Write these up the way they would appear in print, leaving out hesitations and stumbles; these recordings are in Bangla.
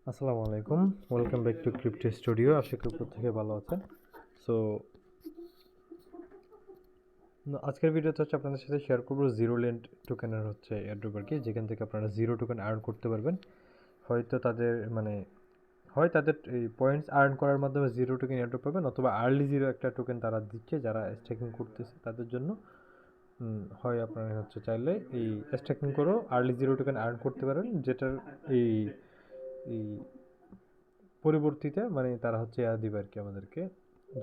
আসসালামু আলাইকুম, welcome back to crypto studio. আশা করি প্রত্যেকে ভালো আছেন। সো আজকের ভিডিওতে হচ্ছে আপনাদের সাথে শেয়ার করবো জিরোল্যান্ড টোকেনের হচ্ছে এয়ারড্রপ আর কি, যেখান থেকে আপনারা জিরো টোকেন আর্ন করতে পারবেন। হয়তো তাদের হয় তাদের এই পয়েন্টস আর্ন করার মাধ্যমে জিরো টোকেন এয়ারড্রপ পাবেন, অথবা আর্লি জিরো একটা টোকেন তারা দিচ্ছে যারা স্টেকিং করতেছে তাদের জন্য। হয় আপনারা হচ্ছে চাইলে এই স্টেকিং করেও আর্লি জিরো টোকেন আর্ন করতে পারেন, যেটার এই এই পরিবর্তিতে তারা হচ্ছে দিবে আর কি আমাদেরকে,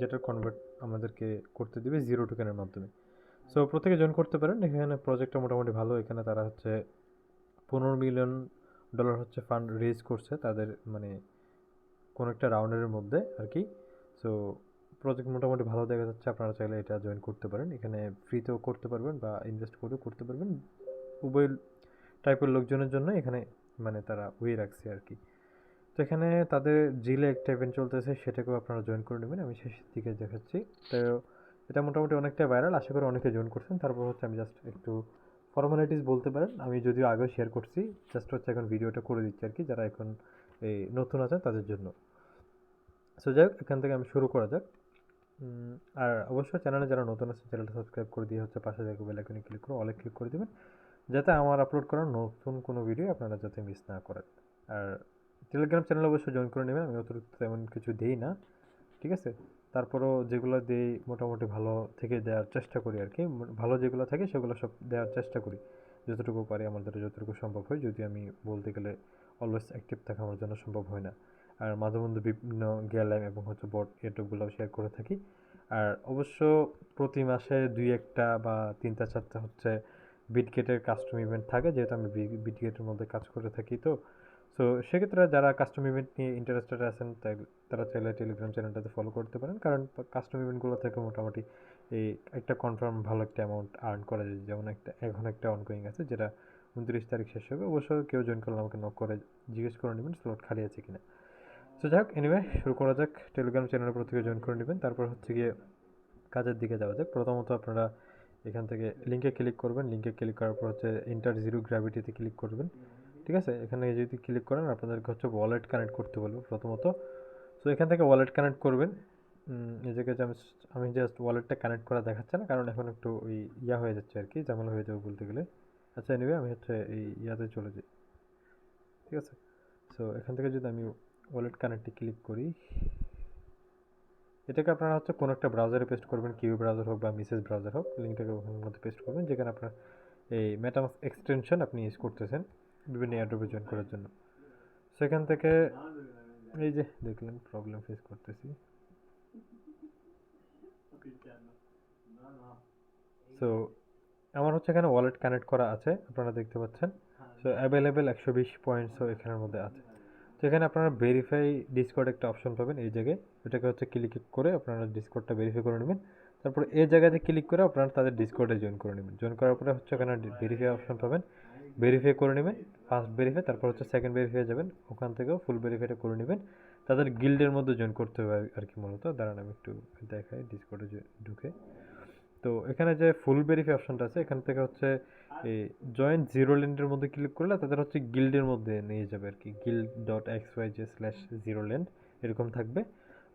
যেটা কনভার্ট আমাদেরকে করতে দিবে জিরো টোকেনের মাধ্যমে। সো প্রত্যেকে জয়েন করতে পারেন। এখানে প্রজেক্টটা মোটামুটি ভালো। এখানে তারা হচ্ছে $15 মিলিয়ন হচ্ছে ফান্ড রেজ করছে তাদের কোনো একটা রাউন্ডের মধ্যে আর কি। সো প্রজেক্ট মোটামুটি ভালো দেখা যাচ্ছে। আপনারা চাইলে এটা জয়েন করতে পারেন। এখানে ফ্রিতেও করতে পারবেন বা ইনভেস্ট করেও করতে পারবেন। উভয় টাইপের লোকজনের জন্য এখানে তারা ওয়ে রাখছে আর কি। তো এখানে তাদের জিলে একটা ইভেন্ট চলতেছে, সেটাকেও আপনারা জয়েন করে নেবেন। আমি শেষের দিকে দেখাচ্ছি। তো এটা মোটামুটি অনেকটা ভাইরাল, আশা করি অনেকে জয়েন করছেন। তারপর হচ্ছে আমি জাস্ট একটু ফর্মালিটিস বলতে পারেন, আমি যদিও আগেও শেয়ার করছি, জাস্ট হচ্ছে এখন ভিডিওটা করে দিচ্ছি আর কি, যারা এখন এই নতুন আছে তাদের জন্য। সো যাই হোক, এখান থেকে আমি শুরু করা যাক। আর অবশ্যই চ্যানেলে যারা নতুন আছে চ্যানেলটা সাবস্ক্রাইব করে দিয়ে হচ্ছে পাশে থাকা বেল আইকনে ক্লিক করে অলে ক্লিক করে দেবেন, যাতে আমার আপলোড করা নতুন কোনো ভিডিও আপনারা যাতে মিস না করেন। আর টেলিগ্রাম চ্যানেল অবশ্যই জয়েন করে নেবেন। আমি অতিরিক্ত তেমন কিছু দিই না, ঠিক আছে। তারপরও যেগুলো দিই মোটামুটি ভালো থেকে দেওয়ার চেষ্টা করি আর কি। ভালো যেগুলো থাকে সেগুলো সব দেওয়ার চেষ্টা করি যতটুকু পারি, আমার দ্বারা যতটুকু সম্ভব হয়। যদি আমি বলতে গেলে অলওয়েজ অ্যাক্টিভ থাকা আমার জন্য সম্ভব হয় না। আর মাঝে মধ্যে বিভিন্ন গেলাম এবং হচ্ছে বট এটুকগুলো শেয়ার করে থাকি। আর অবশ্য প্রতি মাসে 2-1টা বা 3টা-4টা হচ্ছে বিটগেটের কাস্টম ইভেন্ট থাকে, যেহেতু আমি বিটগেটের মধ্যে কাজ করে থাকি। তো সো সেক্ষেত্রে যারা কাস্টম ইভেন্ট নিয়ে ইন্টারেস্টেড আছেন তারা চাইলে টেলিগ্রাম চ্যানেলটাতে ফলো করতে পারেন, কারণ কাস্টম ইভেন্টগুলো থেকে মোটামুটি এই একটা কনফার্ম ভালো একটা অ্যামাউন্ট আর্ন করা যায়। যেমন এখন একটা অনগোয়িং আছে, যেটা 29 তারিখ শেষ হবে। অবশ্য কেউ জয়েন করলে আমাকে নক করে জিজ্ঞেস করে নেবেন স্লট খালি আছে কিনা। সো যাই হোক, এনিওয়ে শুরু করা যাক। টেলিগ্রাম চ্যানেলের প্রত্যেকে জয়েন করে নেবেন। তারপর হচ্ছে গিয়ে কাজের দিকে যাওয়া যাক। প্রথমত আপনারা এখান থেকে লিঙ্কে ক্লিক করবেন। লিঙ্কে ক্লিক করার পর হচ্ছে ইন্টার জিরো গ্র্যাভিটিতে ক্লিক করবেন, ঠিক আছে। এখানে যদি ক্লিক করেন আপনাদেরকে হচ্ছে ওয়ালেট কানেক্ট করতে বলবো প্রথমত। সো এখান থেকে ওয়ালেট কানেক্ট করবেন। এই জায়গায় আমি জাস্ট ওয়ালেটটা কানেক্ট করা দেখাচ্ছে না, কারণ এখন একটু ওই হয়ে যাচ্ছে আর কি, ঝামেলা হয়ে যাবে বলতে গেলে। আচ্ছা এনিওয়ে, আমি হচ্ছে এই ইয়াতে চলে যাই, ঠিক আছে। সো এখান থেকে যদি আমি ওয়ালেট কানেক্টে ক্লিক করি, এটাকে আপনারা হচ্ছে কোনো একটা ব্রাউজারে পেস্ট করবেন, কিউ ব্রাউজার হোক বা মিসেস ব্রাউজার হোক। লিঙ্কটাকে ওখানের মধ্যে পেস্ট করবেন, যেখানে আপনার এই মেটামাস্ক এক্সটেনশন আপনি ইউজ করতেছেন বিভিন্ন এয়ারড্রপে জয়েন করার জন্য। সেখান থেকে এই যে দেখলেন প্রবলেম ফেস করতেছি। সো আমার হচ্ছে এখানে ওয়ালেট কানেক্ট করা আছে, আপনারা দেখতে পাচ্ছেন। সো অ্যাভেলেবেল 120 পয়েন্টসও এখানের মধ্যে আছে। তো এখানে আপনারা ভেরিফাই ডিসকর্ড একটা অপশন পাবেন এই জায়গায়। এটাকে হচ্ছে ক্লিক করে আপনারা ডিসকর্ডটা ভেরিফাই করে নেবেন। তারপর এই জায়গাতে ক্লিক করে আপনারা তাদের ডিসকর্ডে জয়েন করে নেবেন। জয়েন করার পরে হচ্ছে এখানে ভেরিফাই অপশন পাবেন, ভেরিফাই করে নেবেন। ফার্স্ট ভেরিফাই, তারপর হচ্ছে সেকেন্ড ভেরিফাই যাবেন, ওখান থেকেও ফুল ভেরিফাইটা করে নেবেন। তাদের গিল্ডের মধ্যে জয়েন করতে হবে আর কি মূলত। দাঁড়ান আমি একটু দেখাই ডিসকর্ডে ঢুকে। তো এখানে যে ফুল ভেরিফাই অপশনটা আছে, এখান থেকে হচ্ছে এই জয়েন জিরোল্যান্ডের মধ্যে ক্লিক করলে তাদের হচ্ছে গিল্ডের মধ্যে নিয়ে যাবে আর কি। guild.xyz/zeroland এরকম থাকবে।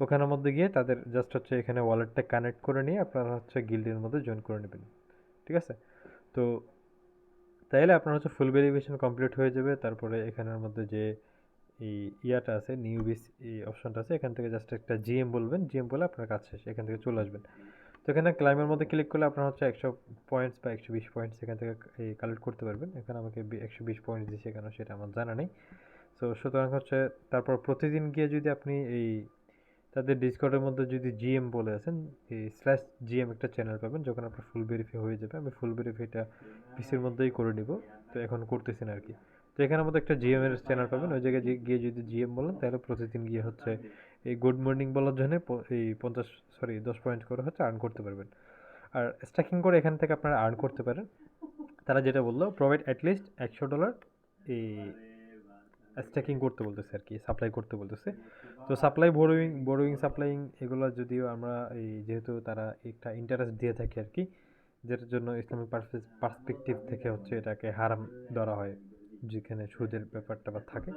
ওখানের মধ্যে গিয়ে তাদের জাস্ট হচ্ছে এখানে ওয়ালেটটা কানেক্ট করে নিয়ে আপনারা হচ্ছে গিল্ডের মধ্যে জয়েন করে নেবেন, ঠিক আছে। তো তাইলে আপনার হচ্ছে ফুল ভেরিফিকেশন কমপ্লিট হয়ে যাবে। তারপরে এখানের মধ্যে যে এই ইয়াটা আছে, নিউবিস এই অপশনটা আছে, এখান থেকে জাস্ট একটা জিএম বলবেন। জিএম বলে আপনার কাজ শেষ, এখান থেকে চলে আসবেন। তো এখানে ক্লাইমের মধ্যে ক্লিক করলে আপনার হচ্ছে 100 পয়েন্টস বা 120 পয়েন্টস এখান থেকে এই কালেক্ট করতে পারবেন। এখানে আমাকে 120 পয়েন্টস দিচ্ছে কেন সেটা আমার জানা নেই। সো সুতরাং হচ্ছে তারপর প্রতিদিন গিয়ে যদি আপনি এই তাদের ডিসকর্ডের মধ্যে যদি জিএম বলে আছেন, এই /GM একটা চ্যানেল পাবেন, যখন আপনার ফুল ভেরিফাই হয়ে যাবে। আমি ফুল ভেরিফাইটা পিসির মধ্যেই করে নিব, তো এখন করতেছি না আর কি। তো এখানের মধ্যে একটা জিএম এর চ্যানেল পাবেন, ওই জায়গায় গিয়ে যদি জিএম বলেন তাহলে প্রতিদিন গিয়ে হচ্ছে এই গুড মর্নিং বলার জন্য এই 10 পয়েন্ট করে হচ্ছে আর্ন করতে পারবেন। আর স্ট্যাকিং করে এখান থেকে আপনারা আর্ন করতে পারেন। তারা যেটা বললো, প্রোভাইড অ্যাটলিস্ট $100 এই স্ট্যাকিং করতে বলতেছে আর কি, সাপ্লাই করতে বলতেছে। তো সাপ্লাই বোরোয়িং সাপ্লাইং এগুলো যদিও আমরা এই যেহেতু তারা একটা ইন্টারেস্ট দিয়ে থাকে আর কি, যেটার জন্য ইসলামিক পার্সপেক্টিভ থেকে হচ্ছে এটাকে হারাম ধরা হয়। যেখানে সুদের ব্যাপারটা বা থাকে।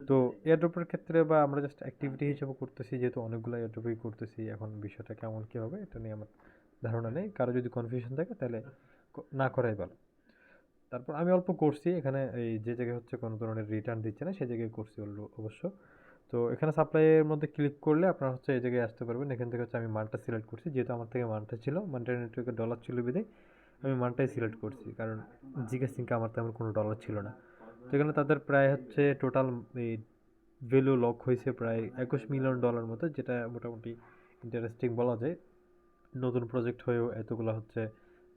তো এয়ারড্রপের ক্ষেত্রে বা আমরা জাস্ট অ্যাক্টিভিটি হিসেবে করতেছি, যেহেতু অনেকগুলো এয়ারড্রপই করতেছি, এখন বিষয়টা কেমন কী হবে এটা নিয়ে আমার ধারণা নেই। কারো যদি কনফিউশন থাকে তাহলে না করাই ভালো। তারপর আমি অল্প করছি এখানে, এই যে জায়গায় হচ্ছে কোনো ধরনের রিটার্ন দিচ্ছে না সেই জায়গায় করছি অবশ্য। তো এখানে সাপ্লাইয়ের মধ্যে ক্লিক করলে আপনারা হচ্ছে এই জায়গায় আসতে পারবেন। এখান থেকে হচ্ছে আমি মানটা সিলেক্ট করছি, যেহেতু আমার থেকে মানটা ছিল, মানটা নেটওয়ার্কে ডলার ছিল বিধায় আমি মানটাই সিলেক্ট করছি, কারণ জিকে সিঙ্কে আমার তেমন কোনো ডলার ছিল না। তো এখানে তাদের প্রায় হচ্ছে টোটাল এই ভ্যালু লক হয়েছে প্রায় $21 মিলিয়ন মতো, যেটা মোটামুটি ইন্টারেস্টিং বলা যায়। নতুন প্রজেক্ট হয়েও এতগুলো হচ্ছে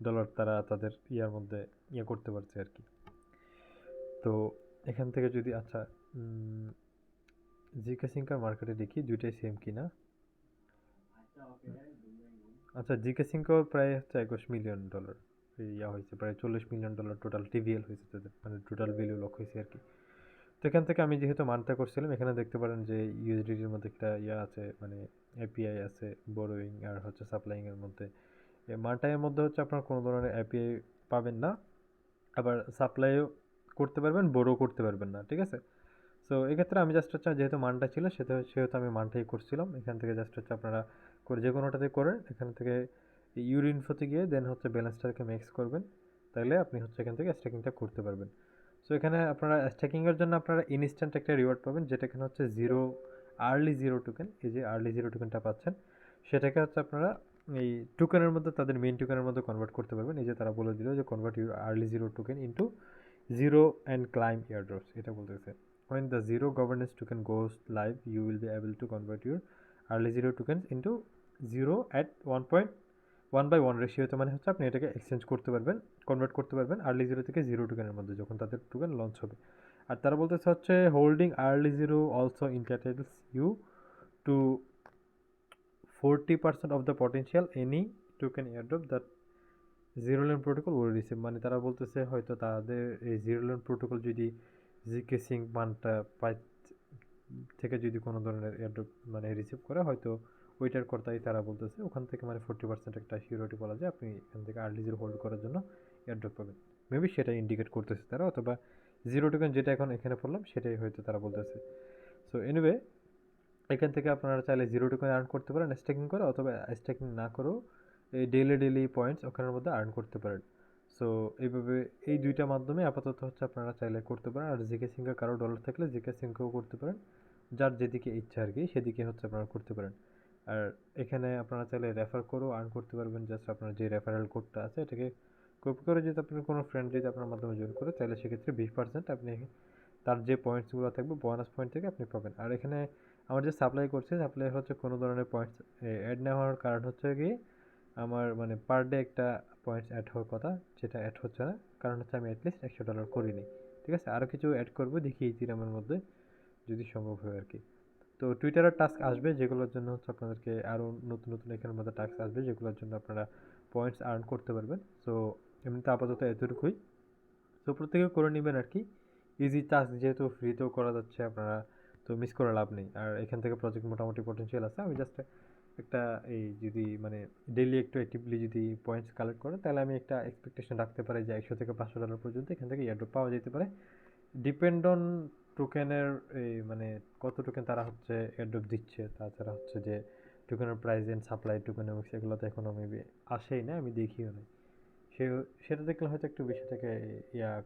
ডলার তারা তাদের ইয়ার মধ্যে করতে পারছে আর কি। তো এখান থেকে যদি আচ্ছা জিকে সিঙ্কার মার্কেটে দেখি দুইটাই সেম কিনা। আচ্ছা, জিকে সিঙ্কও প্রায় হচ্ছে $21 মিলিয়ন হয়েছে, প্রায় $40 মিলিয়ন টোটাল টিভিএল হয়েছে তাদের, মানে টোটাল ভ্যালু লক হয়েছে আর কি। তো এখান থেকে আমি যেহেতু মানটা করছিলাম, এখানে দেখতে পারেন যে ইউএসডিটির মধ্যে একটা আছে, মানে এপিআই আছে বড়োয়িং আর হচ্ছে সাপ্লাইং এর মধ্যে। মানটাইয়ের মধ্যে হচ্ছে আপনার কোনো ধরনের এপিআই পাবেন না, আবার সাপ্লাইও করতে পারবেন, বড়ো করতে পারবেন না, ঠিক আছে। সো এক্ষেত্রে আমি জাস্ট হচ্ছে যেহেতু মানটা ছিল সেহেতু আমি মানটাই করছিলাম। এখান থেকে জাস্ট হচ্ছে আপনারা করে যে কোনোটাতে করেন, এখান থেকে ইউর ইনফোতে গিয়ে দেন হচ্ছে ব্যালেন্সটাকে মিক্স করবেন, তাহলে আপনি হচ্ছে এখান থেকে স্ট্যাকিংটা করতে পারবেন। সো এখানে আপনারা স্ট্যাকিংয়ের জন্য আপনারা ইনস্ট্যান্ট একটা রিওয়ার্ড পাবেন, যেটা এখানে হচ্ছে আর্লি জিরো টোকেন। এই যে আর্লি জিরো টোকেনটা পাচ্ছেন, সেটাকে হচ্ছে আপনারা এই টোকেনের মধ্যে, তাদের মেইন টোকেনের মধ্যে কনভার্ট করতে পারবেন। এই যে তারা বলে দিল যে convert your early zero token into zero and climb airdrops, এটা বলতেছে। When the zero governance token goes live, you will be able to convert your early zero tokens into zero at 1.1/1 রেশিওতে, মানে হচ্ছে আপনি এটাকে এক্সচেঞ্জ করতে পারবেন, কনভার্ট করতে পারবেন আর্লি জিরো থেকে জিরো টোকেনের মধ্যে যখন তাদের টোকেন লঞ্চ হবে। আর তারা বলতেছে হচ্ছে holding early zero also entitles you to 40% of the potential any token airdrop that ZeroLend protocol will receive। মানে তারা বলতেছে হয়তো তাদের এই ZeroLend protocol যদি জিকে সিঙ্ক মানটা পাই থেকে যদি কোনো ধরনের এয়ারড্রপ মানে রিসিভ করে, হয়তো ওইটার কর্তাই তারা বলতেছে ওখান থেকে মানে 40% একটা সিকিউরিটি বলা যায়, আপনি এখান থেকে আর্লি জিরো হোল্ড করার জন্য এয়ারড্রপ পাবেন। মেবি সেটা ইন্ডিকেট করতেছে তারা, অথবা জিরো টোকেন যেটা এখন এখানে পড়লাম সেটাই হয়তো তারা বলতেছে। সো এনিওয়ে, এখান থেকে আপনারা চাইলে জিরো টোকেন আর্ন করতে পারেন স্ট্যাকিং করে, অথবা স্ট্যাকিং না করেও এই ডেইলি পয়েন্টস ওখানের মধ্যে আর্ন করতে পারেন। সো এইভাবে এই দুইটা মাধ্যমে আপাতত হচ্ছে আপনারা চাইলে করতে পারেন। আর জিকে সিঙ্কে কারো ডলার থাকলে জিকে সিঙ্কেও করতে পারেন, যার যেদিকে ইচ্ছা আর কি সেদিকে হচ্ছে আপনারা করতে পারেন। আর এখানে আপনারা চাইলে রেফার করেও আর্ন করতে পারবেন। জাস্ট আপনার যে রেফারেল কোডটা আছে এটাকে কপি করে যদি আপনার কোনো ফ্রেন্ড যদি আপনার মাধ্যমে জয়েন করে, তাহলে সেক্ষেত্রে 20% আপনি তার যে পয়েন্টসগুলো থাকবে বোনাস পয়েন্ট থেকে আপনি পাবেন। আর এখানে আমার যে সাপ্লাই করছে, সাপ্লাই হচ্ছে কোনো ধরনের পয়েন্টস অ্যাড না হওয়ার কারণ হচ্ছে কি, আমার মানে পার ডে একটা পয়েন্টস অ্যাড হওয়ার কথা, যেটা অ্যাড হচ্ছে না, কারণ হচ্ছে আমি অ্যাটলিস্ট $100 করিনি, ঠিক আছে। আরও কিছু অ্যাড করবো দেখি এই তিরামের মধ্যে যদি সম্ভব হয় আর কি। তো টুইটারের টাস্ক আসবে, যেগুলোর জন্য হচ্ছে আপনাদেরকে আরও নতুন নতুন এখানের মধ্যে টাস্ক আসবে, যেগুলোর জন্য আপনারা পয়েন্টস আর্ন করতে পারবেন। সো এমনিতে আপাতত এতটুকুই। তো প্রত্যেকে করে নেবেন আর কি, ইজি টাস্ক যেহেতু ফ্রিতেও করা যাচ্ছে, আপনারা তো মিস করে লাভ নেই। আর এখান থেকে প্রজেক্ট মোটামুটি পটেনশিয়াল আছে। আমি জাস্ট একটা এই যদি মানে ডেইলি একটু অ্যাক্টিভলি যদি পয়েন্টস কালেক্ট করে, তাহলে আমি একটা এক্সপেকটেশন রাখতে পারি যে $100 থেকে $500 পর্যন্ত এখান থেকে এয়ারড্রপ পাওয়া যেতে পারে। ডিপেন্ড অন টোকেনের এই মানে কত টোকেন তারা হচ্ছে এয়ারড্রপ দিচ্ছে, তাছাড়া হচ্ছে যে টোকেনের প্রাইস এন্ড সাপ্লাই টোকেনমিক্স এগুলো তো এখনও মেবি আসেই না, আমি দেখিও না। সে সেটা দেখলে হয়তো একটু বেশি থেকে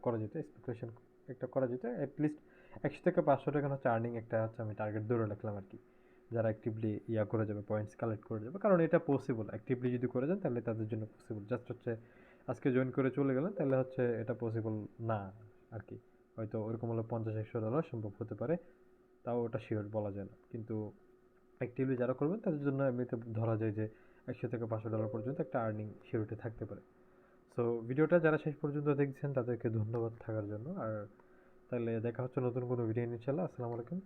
করা যেত, এক্সপেকটেশন একটা করা যেত। অ্যাটলিস্ট $100 থেকে $500 হচ্ছে আর্নিং একটা হচ্ছে আমি টার্গেট ধরে রাখলাম আর কি, যারা অ্যাক্টিভলি করে যাবে, পয়েন্টস কালেক্ট করে যাবে। কারণ এটা পসিবল, অ্যাক্টিভলি যদি করে যান তাহলে তাদের জন্য পসিবল। জাস্ট হচ্ছে আজকে জয়েন করে চলে গেলেন তাহলে হচ্ছে এটা পসিবল না আর কি। হয়তো ওরকম হলে $50-100 সম্ভব হতে পারে, তাও ওটা শিওর বলা যায় না। কিন্তু অ্যাক্টিভলি যারা করবেন তাদের জন্য এমনিতে ধরা যায় যে $100 থেকে $500 পর্যন্ত একটা আর্নিং শিওরিটি থাকতে পারে। সো ভিডিওটা যারা শেষ পর্যন্ত দেখছেন তাদেরকে ধন্যবাদ থাকার জন্য। আর তাহলে দেখা হচ্ছে নতুন কোনো ভিডিও, ইনশাআল্লাহ। আসসালামু আলাইকুম।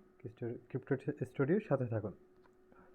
ক্রিপ্টো স্টুডিওর সাথে থাকুন।